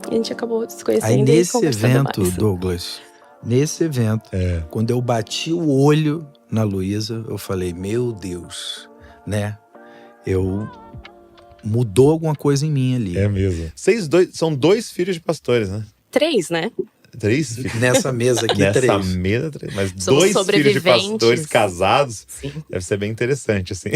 E a gente acabou se Aí conhecendo e nesse conversando evento, mais. Douglas, nesse evento, quando eu bati o olho na Luísa, eu falei, meu Deus, né? Mudou alguma coisa em mim ali. É mesmo. Vocês dois são 2 filhos de pastores, né? 3, né? 3 filhos. Nessa mesa aqui, Nessa 3. mesa, 3. Mas Somos 2 filhos de sobreviventes. pastores casados, Sim. deve ser bem interessante, assim.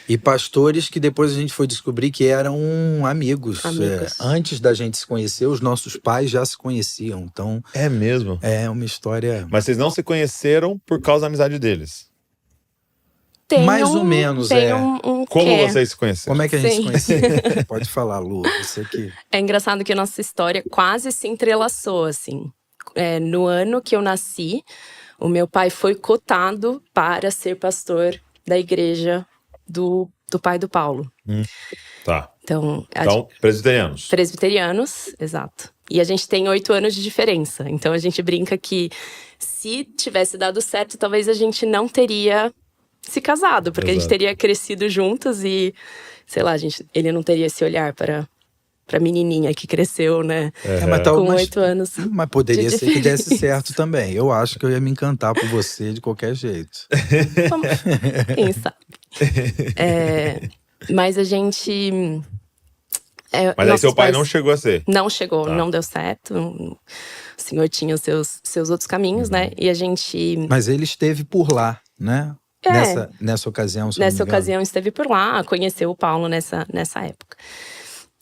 E pastores que depois a gente foi descobrir que eram amigos. Amigos. Antes da gente se conhecer, os nossos pais já se conheciam. Então, É mesmo? é uma história… Mas vocês não se conheceram por causa da amizade deles? Mais ou menos, tem um Como quê. vocês se conheceram? Como é que a gente se Sim. conhecia? Pode falar, Lu. Você que… É engraçado que a nossa história quase se entrelaçou, assim. No ano que eu nasci, o meu pai foi cotado para ser pastor da igreja do pai do Paulo. Tá. Então, presbiterianos. Presbiterianos, exato. E a gente tem 8 anos de diferença. Então a gente brinca que se tivesse dado certo, talvez a gente não teria se casado. Porque a gente teria crescido juntos e, sei lá, ele não teria esse olhar pra menininha que cresceu, né? Com 8 anos. Mas poderia ser que desse certo também. Eu acho que eu ia me encantar por você de qualquer jeito. Quem sabe? Mas a gente… Mas aí seu pai não chegou a ser? Não chegou, Tá. não deu certo. O senhor tinha os seus outros caminhos, né? E a gente… Mas ele esteve por lá, né? Nessa ocasião, se Nessa não me engano. ocasião esteve por lá, conheceu o Paulo nessa época.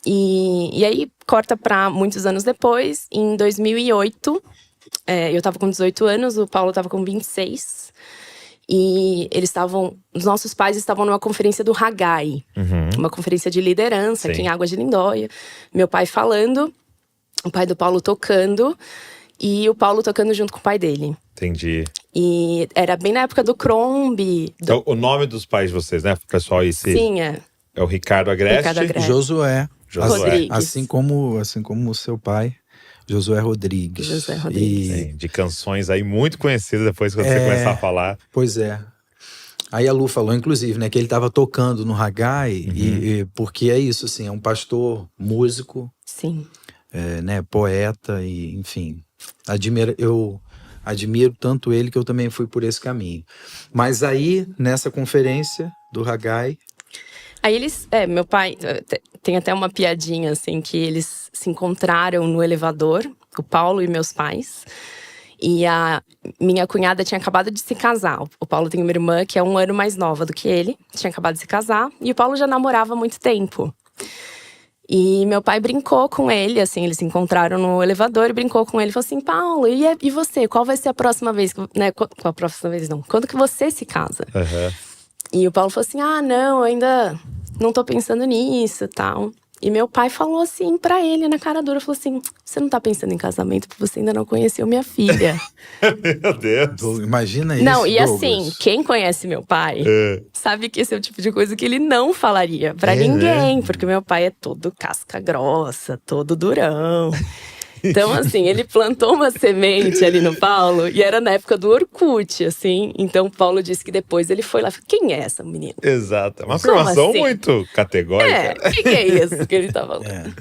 E aí corta para muitos anos depois, em 2008, eu tava com 18 anos, o Paulo tava com 26. E os nossos pais estavam numa conferência do Haggai, uma conferência de liderança aqui em Águas de Lindóia. Meu pai falando, o pai do Paulo tocando e o Paulo tocando junto com o pai dele. Entendi. E era bem na época do Crombie. Então, o nome dos pais de vocês, né? O pessoal aí Sim, é o Ricardo Agreste. Ricardo Agreste. Josué. Rodrigues. Assim como o seu pai, Josué Rodrigues. Josué Rodrigues. De canções aí muito conhecidas depois que você começar a falar. Pois é. Aí a Lu falou, inclusive, né, que ele estava tocando no Haggai, e porque é isso, assim, é um pastor músico, Sim. né, poeta, e enfim, eu admiro tanto ele que eu também fui por esse caminho. Mas aí, nessa conferência do Haggai… Aí meu pai, tem até uma piadinha, assim, que eles se encontraram no elevador, o Paulo e meus pais. E a minha cunhada tinha acabado de se casar. O Paulo tem uma irmã que é 1 ano mais nova do que ele. Tinha acabado de se casar. E o Paulo já namorava há muito tempo. E meu pai brincou com ele, assim, eles se encontraram no elevador e brincou com ele. Falou assim, Paulo, e você? Qual vai ser a próxima vez? Né? Qual a próxima vez, não? Quando que você se casa? E o Paulo falou assim, não, eu ainda não tô pensando nisso e tal. E meu pai falou assim pra ele, na cara dura, falou assim, você não tá pensando em casamento porque você ainda não conheceu minha filha. Meu Deus. Imagina isso, Não, e Douglas. assim, quem conhece meu pai sabe que esse é o tipo de coisa que ele não falaria pra ninguém. Porque meu pai é todo casca grossa, todo durão. Então, assim, ele plantou uma semente ali no Paulo. E era na época do Orkut, assim. Então, o Paulo disse que depois ele foi lá e falou, quem é essa menina? Exato. É uma Como afirmação assim? muito categórica. O que é isso que ele tá falando?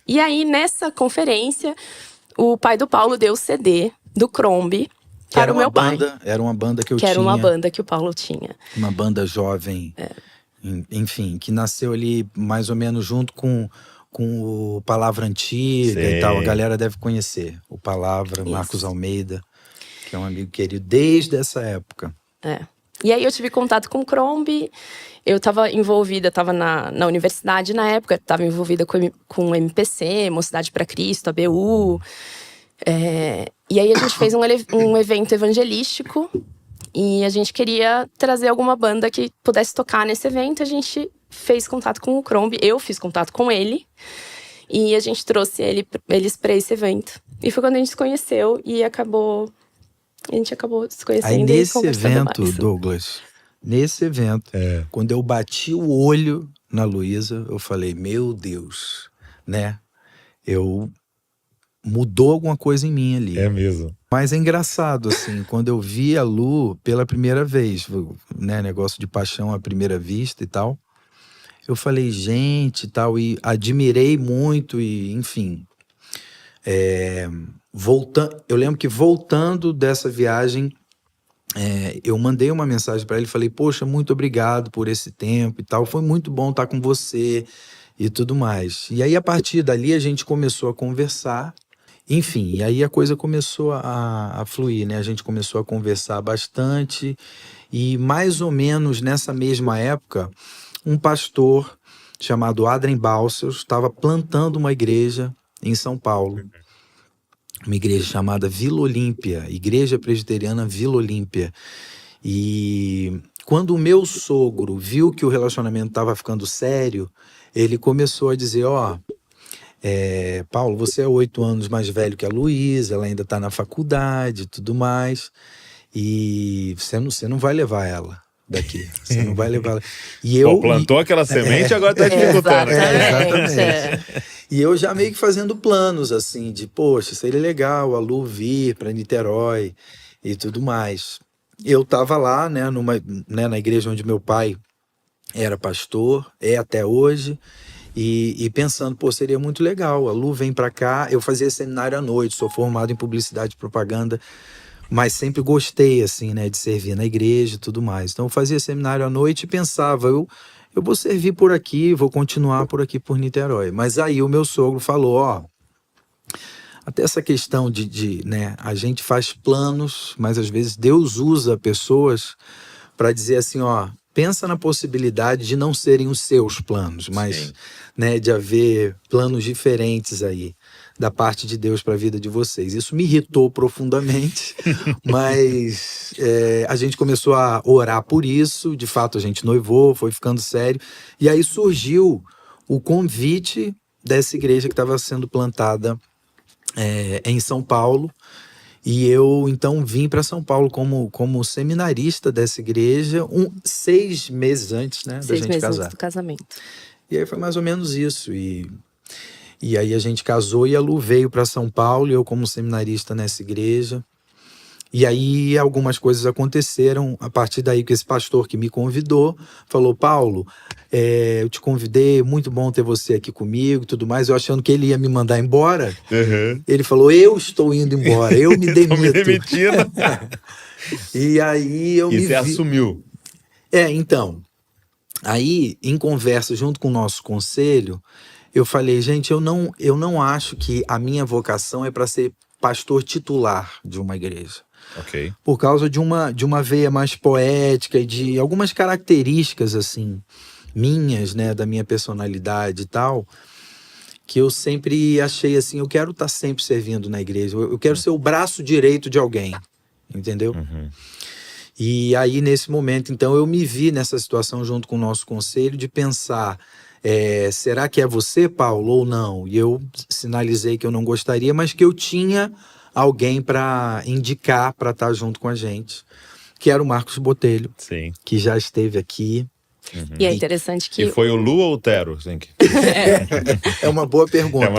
E aí, nessa conferência, o pai do Paulo deu o CD do Crombie para o meu pai. Era uma banda que eu Que tinha. era uma banda que o Paulo tinha. Uma banda jovem, enfim, que nasceu ali mais ou menos junto com o Palavra Antiga e tal. A galera deve conhecer o Palavra, Marcos Almeida, que é um amigo querido desde essa época. E aí eu tive contato com o Crombie. Eu estava envolvida, estava na universidade na época, estava envolvida com o MPC, Mocidade para Cristo, a BU. E aí a gente fez um evento evangelístico e a gente queria trazer alguma banda que pudesse tocar nesse evento. A gente fez contato com o Crombie, eu fiz contato com ele e a gente trouxe eles para esse evento. E foi quando a gente se conheceu e a gente acabou se conhecendo. Aí nesse evento, mais. Douglas, quando eu bati o olho na Luísa, eu falei, meu Deus, né? Mudou alguma coisa em mim ali. É mesmo. Mas é engraçado, assim, quando eu vi a Lu pela primeira vez, né, negócio de paixão à primeira vista e tal, eu falei, gente, tal, e admirei muito, e enfim, Eu lembro que voltando dessa viagem, eu mandei uma mensagem para ele, falei, poxa, muito obrigado por esse tempo e tal, foi muito bom estar com você e tudo mais. E aí, a partir dali, a gente começou a conversar, enfim, e aí a coisa começou a fluir, né? A gente começou a conversar bastante e mais ou menos nessa mesma época, um pastor chamado Adrien Balcells estava plantando uma igreja em São Paulo, uma igreja chamada Vila Olímpia, Igreja Presbiteriana Vila Olímpia. E quando o meu sogro viu que o relacionamento estava ficando sério, ele começou a dizer, Paulo, você é 8 anos mais velho que a Luísa, ela ainda está na faculdade e tudo mais, e você não vai levar ela daqui, você não vai levar ela. E eu plantou aquela semente e agora está dificultando. Exatamente. E eu já meio que fazendo planos, assim, de, poxa, seria legal a Lu vir para Niterói e tudo mais. Eu estava lá, né, na igreja onde meu pai era pastor, até hoje, e pensando, pô, seria muito legal, a Lu vem para cá. Eu fazia seminário à noite, sou formado em publicidade e propaganda, mas sempre gostei, assim, né, de servir na igreja e tudo mais. Então eu fazia seminário à noite e pensava, eu vou servir por aqui, vou continuar por aqui por Niterói. Mas aí o meu sogro falou, até essa questão né, a gente faz planos, mas às vezes Deus usa pessoas para dizer assim, pensa na possibilidade de não serem os seus planos, mas né, de haver planos diferentes aí da parte de Deus para a vida de vocês. Isso me irritou profundamente, mas a gente começou a orar por isso, de fato a gente noivou, foi ficando sério, e aí surgiu o convite dessa igreja que estava sendo plantada em São Paulo, e eu então vim para São Paulo como seminarista dessa igreja 6 meses antes, né, da gente casar. 6 meses antes do casamento. E aí foi mais ou menos isso, e aí a gente casou e a Lu veio para São Paulo, e eu como seminarista nessa igreja. E aí algumas coisas aconteceram a partir daí, que esse pastor que me convidou falou, Paulo, eu te convidei, muito bom ter você aqui comigo e tudo mais. Eu achando que ele ia me mandar embora. Ele falou, eu estou indo embora, eu me demito. me demitindo. E aí eu você assumiu. Então, aí em conversa junto com o nosso conselho, eu falei, gente, eu não acho que a minha vocação é para ser pastor titular de uma igreja. Okay. Por causa de uma veia mais poética e de algumas características, assim, minhas, né, da minha personalidade e tal, que eu sempre achei assim, eu quero estar sempre servindo na igreja, eu quero ser o braço direito de alguém, entendeu? E aí, nesse momento, então, eu me vi nessa situação junto com o nosso conselho de pensar, será que é você, Paulo, ou não? E eu sinalizei que eu não gostaria, mas que eu tinha alguém para indicar para estar junto com a gente, que era o Marcos Botelho, que já esteve aqui. E é interessante que... E foi o Lu ou o Tero? É uma boa pergunta.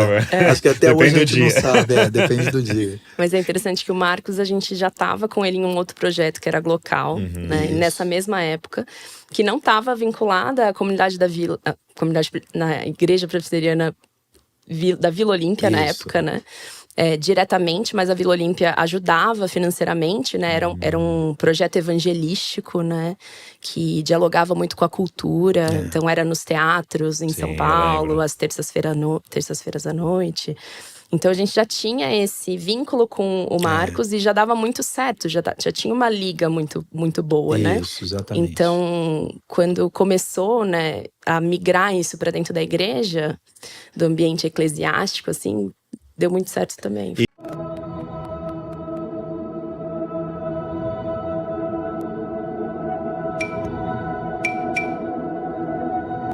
Acho que até hoje a gente não sabe, depende do dia. Mas é interessante que o Marcos, a gente já estava com ele em um outro projeto que era Glocal, né? E nessa mesma época, que não estava vinculada à comunidade da Vila, na Igreja Presbiteriana da Vila Olímpia na época, né? Diretamente, mas a Vila Olímpia ajudava financeiramente, né? Era um projeto evangelístico, né? Que dialogava muito com a cultura. Então era nos teatros em São Paulo, às terças-feiras à noite. Então a gente já tinha esse vínculo com o Marcos e já dava muito certo, já tinha uma liga muito, muito boa, né? Isso, exatamente. Então, quando começou, né, a migrar isso para dentro da igreja, do ambiente eclesiástico, assim, deu muito certo também.